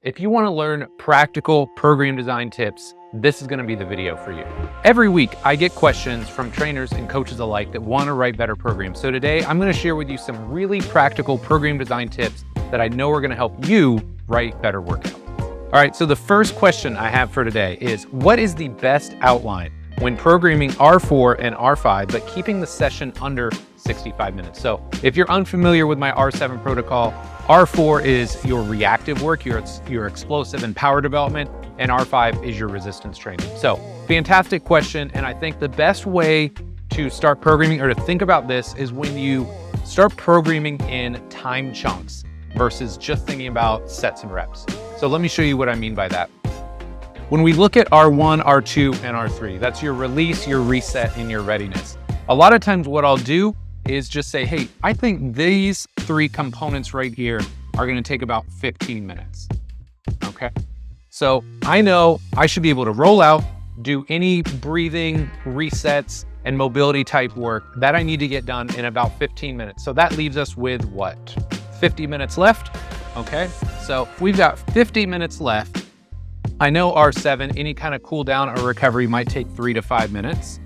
If you want to learn practical program design tips, this is going to be the video for you. Every week, I get questions from trainers and coaches alike that want to write better programs. So today, I'm going to share with you some really practical program design tips that I know are going to help you write better workouts. All right, so the first question I have for today is, what is the best outline when programming R4 and R5, but keeping the session under 65 minutes? So if you're unfamiliar with my R7 protocol, R4 is your reactive work, your explosive and power development, and R5 is your resistance training. So fantastic question. And I think the best way to start programming or to think about this is when you start programming in time chunks versus just thinking about sets and reps. So let me show you what I mean by that. When we look at R1, R2, and R3, that's your release, your reset, and your readiness. A lot of times what I'll do is just say, hey, I think these three components right here are gonna take about 15 minutes, okay? So I know I should be able to roll out, do any breathing, resets, and mobility type work that I need to get done in about 15 minutes. So that leaves us with what? 50 minutes left, okay? So we've got 50 minutes left. I know R7, any kind of cool down or recovery might take 3 to 5 minutes.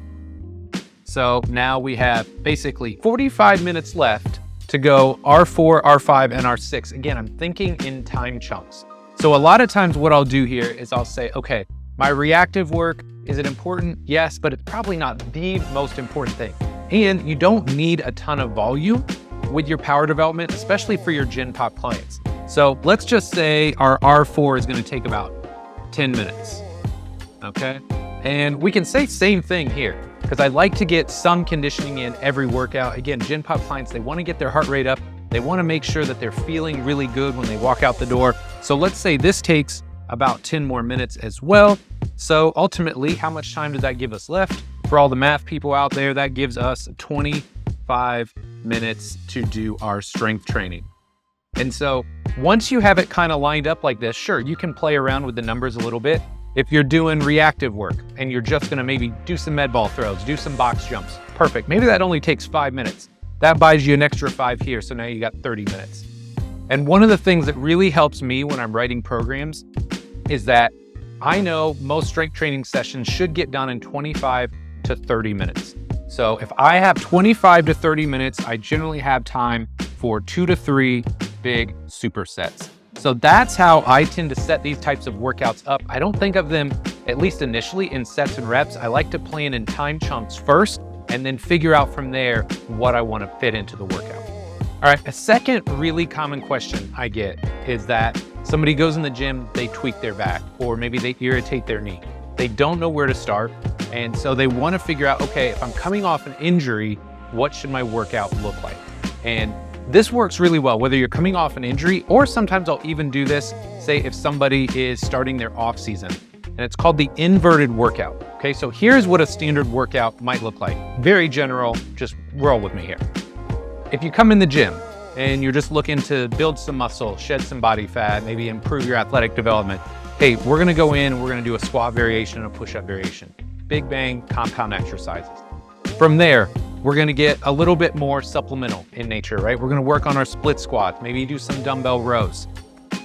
So now we have basically 45 minutes left to go R4, R5, and R6. Again, I'm thinking in time chunks. So a lot of times what I'll do here is I'll say, okay, my reactive work, is it important? Yes, but it's probably not the most important thing. And you don't need a ton of volume with your power development, especially for your Gen Pop clients. So let's just say our R4 is gonna take about 10 minutes, okay? And we can say same thing here, because I like to get some conditioning in every workout. Again, Gen Pop clients, they wanna get their heart rate up. They wanna make sure that they're feeling really good when they walk out the door. So let's say this takes about 10 more minutes as well. So ultimately, how much time does that give us left? For all the math people out there, that gives us 25 minutes to do our strength training. And so once you have it kind of lined up like this, sure, you can play around with the numbers a little bit. If you're doing reactive work and you're just gonna maybe do some med ball throws, do some box jumps, perfect. Maybe that only takes 5 minutes. That buys you an extra 5 here, so now you got 30 minutes. And one of the things that really helps me when I'm writing programs is that I know most strength training sessions should get done in 25 to 30 minutes. So if I have 25 to 30 minutes, I generally have time for 2 to 3 big supersets. So that's how I tend to set these types of workouts up. I don't think of them, at least initially, in sets and reps. I like to plan in time chunks first and then figure out from there what I want to fit into the workout. All right, a second really common question I get is that somebody goes in the gym, they tweak their back, or maybe they irritate their knee. They don't know where to start, and so they want to figure out, okay, if I'm coming off an injury, what should my workout look like? And this works really well, whether you're coming off an injury, or sometimes I'll even do this, say if somebody is starting their off season, and it's called the inverted workout. Okay, so here's what a standard workout might look like. Very general, just roll with me here. If you come in the gym and you're just looking to build some muscle, shed some body fat, maybe improve your athletic development, hey, we're gonna go in, we're gonna do a squat variation and a push-up variation. Big bang compound exercises. From there, we're gonna get a little bit more supplemental in nature, right? We're gonna work on our split squats, maybe do some dumbbell rows.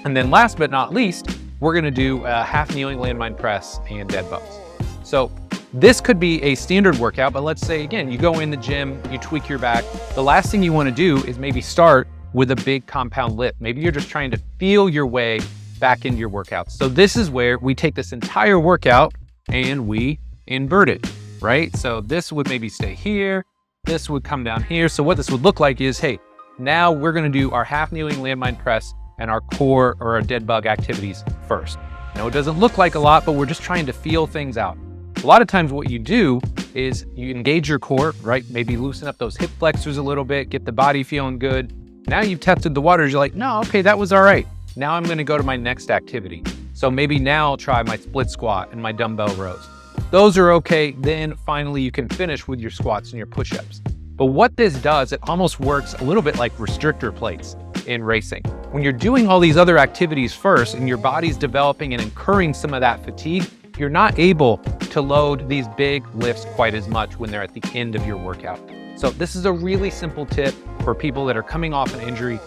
And then last but not least, we're gonna do a half kneeling landmine press and dead bugs. So this could be a standard workout, but let's say, again, you go in the gym, you tweak your back. The last thing you wanna do is maybe start with a big compound lift. Maybe you're just trying to feel your way back into your workouts. So this is where we take this entire workout and we invert it, right? So this would maybe stay here, this would come down here. So what this would look like is, hey, now we're gonna do our half kneeling landmine press and our core or our dead bug activities first. Now it doesn't look like a lot, but we're just trying to feel things out. A lot of times what you do is you engage your core, right? Maybe loosen up those hip flexors a little bit, get the body feeling good. Now you've tested the waters, you're like, no, okay, that was all right. Now I'm gonna go to my next activity. So maybe now I'll try my split squat and my dumbbell rows. Those are okay, then finally you can finish with your squats and your push-ups. But what this does, it almost works a little bit like restrictor plates in racing. When you're doing all these other activities first and your body's developing and incurring some of that fatigue, you're not able to load these big lifts quite as much when they're at the end of your workout. So this is a really simple tip for people that are coming off an injury.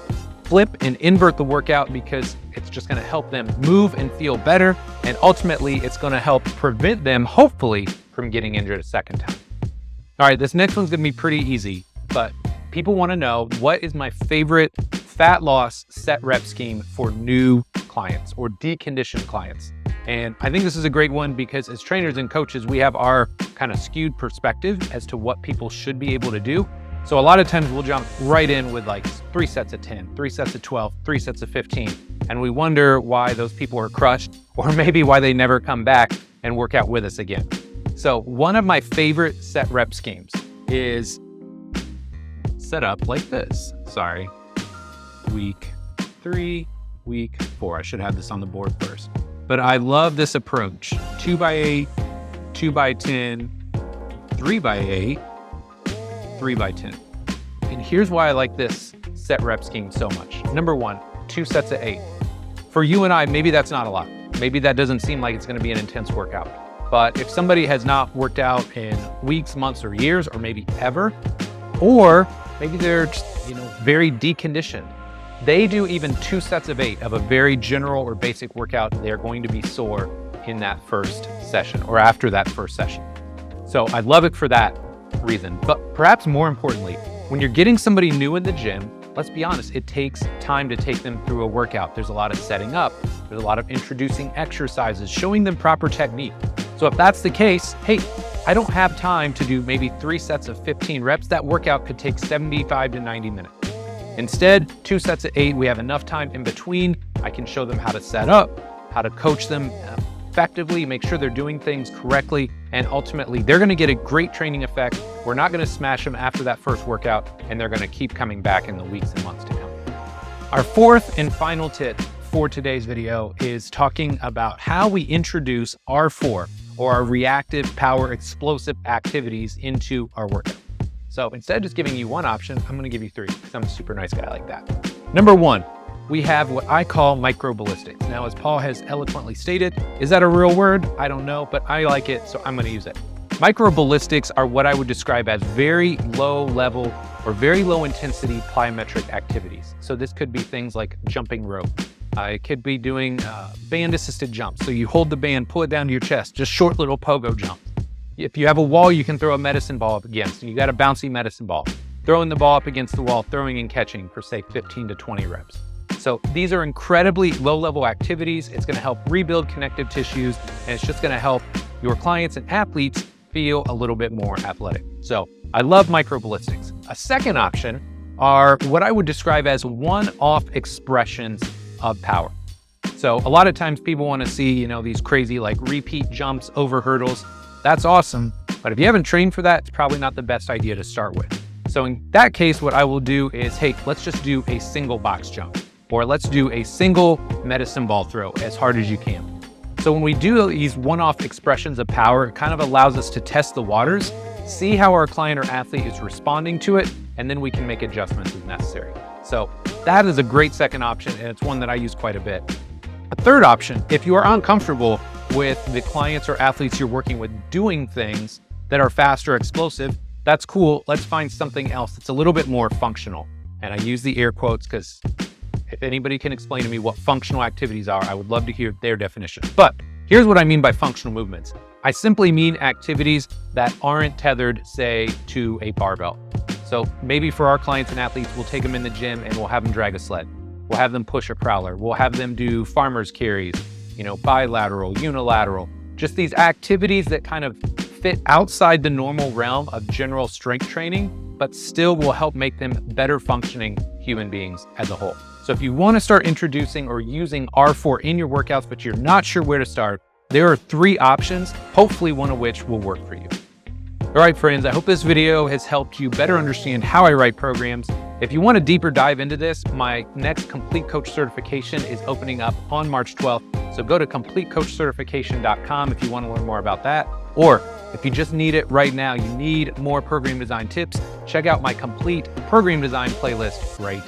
flip and invert the workout because it's just gonna help them move and feel better. And ultimately, it's gonna help prevent them, hopefully, from getting injured a second time. All right, this next one's gonna be pretty easy, but people wanna know, what is my favorite fat loss set rep scheme for new clients or deconditioned clients? And I think this is a great one because as trainers and coaches, we have our kind of skewed perspective as to what people should be able to do. So a lot of times we'll jump right in with like 3 sets of 10, 3 sets of 12, 3 sets of 15. And we wonder why those people are crushed, or maybe why they never come back and work out with us again. So one of my favorite set rep schemes is set up like this. Sorry. Week 3, week 4. I should have this on the board first. But I love this approach. 2x8, 2x10, 3x8, 3x10. And here's why I like this set rep scheme so much. Number one, 2 sets of 8. For you and I, maybe that's not a lot. Maybe that doesn't seem like it's gonna be an intense workout. But if somebody has not worked out in weeks, months, or years, or maybe ever, or maybe they're just, very deconditioned, they do even 2 sets of 8 of a very general or basic workout, they're going to be sore in that first session or after that first session. So I love it for that reason. But perhaps more importantly, when you're getting somebody new in the gym, let's be honest, it takes time to take them through a workout. There's a lot of setting up, there's a lot of introducing exercises, showing them proper technique. So if that's the case, hey, I don't have time to do maybe 3 sets of 15 reps. That workout could take 75 to 90 minutes. Instead, 2 sets of 8, we have enough time in between. I can show them how to set up, how to coach them effectively, make sure they're doing things correctly, and ultimately they're gonna get a great training effect. We're not gonna smash them after that first workout, and they're gonna keep coming back in the weeks and months to come. Our fourth and final tip for today's video is talking about how we introduce R4, or our reactive power explosive activities, into our workout. So instead of just giving you one option, I'm gonna give you 3 because I'm a super nice guy like that. Number 1, we have what I call microballistics. Now, as Paul has eloquently stated, is that a real word? I don't know, but I like it, so I'm gonna use it. Microballistics are what I would describe as very low level or very low intensity plyometric activities. So this could be things like jumping rope. It could be doing band assisted jumps. So you hold the band, pull it down to your chest, just short little pogo jumps. If you have a wall, you can throw a medicine ball up against. You got a bouncy medicine ball. Throwing the ball up against the wall, throwing and catching for say 15 to 20 reps. So these are incredibly low-level activities. It's gonna help rebuild connective tissues, and it's just gonna help your clients and athletes feel a little bit more athletic. So I love microballistics. A second option are what I would describe as one-off expressions of power. So a lot of times people wanna see, these crazy like repeat jumps over hurdles. That's awesome, but if you haven't trained for that, it's probably not the best idea to start with. So in that case, what I will do is, hey, let's just do a single box jump, or let's do a single medicine ball throw as hard as you can. So when we do these one-off expressions of power, it kind of allows us to test the waters, see how our client or athlete is responding to it, and then we can make adjustments as necessary. So that is a great second option, and it's one that I use quite a bit. A third option, if you are uncomfortable with the clients or athletes you're working with doing things that are fast or explosive, that's cool. Let's find something else that's a little bit more functional. And I use the air quotes because if anybody can explain to me what functional activities are, I would love to hear their definition. But here's what I mean by functional movements. I simply mean activities that aren't tethered, say, to a barbell. So maybe for our clients and athletes, we'll take them in the gym and we'll have them drag a sled. We'll have them push a prowler. We'll have them do farmer's carries, bilateral, unilateral, just these activities that kind of fit outside the normal realm of general strength training, but still will help make them better functioning human beings as a whole. So if you want to start introducing or using R4 in your workouts, but you're not sure where to start, there are 3 options, hopefully one of which will work for you. All right, friends, I hope this video has helped you better understand how I write programs. If you want a deeper dive into this, my next Complete Coach certification is opening up on March 12th. So go to CompleteCoachCertification.com if you want to learn more about that. Or if you just need it right now, you need more program design tips, check out my complete program design playlist right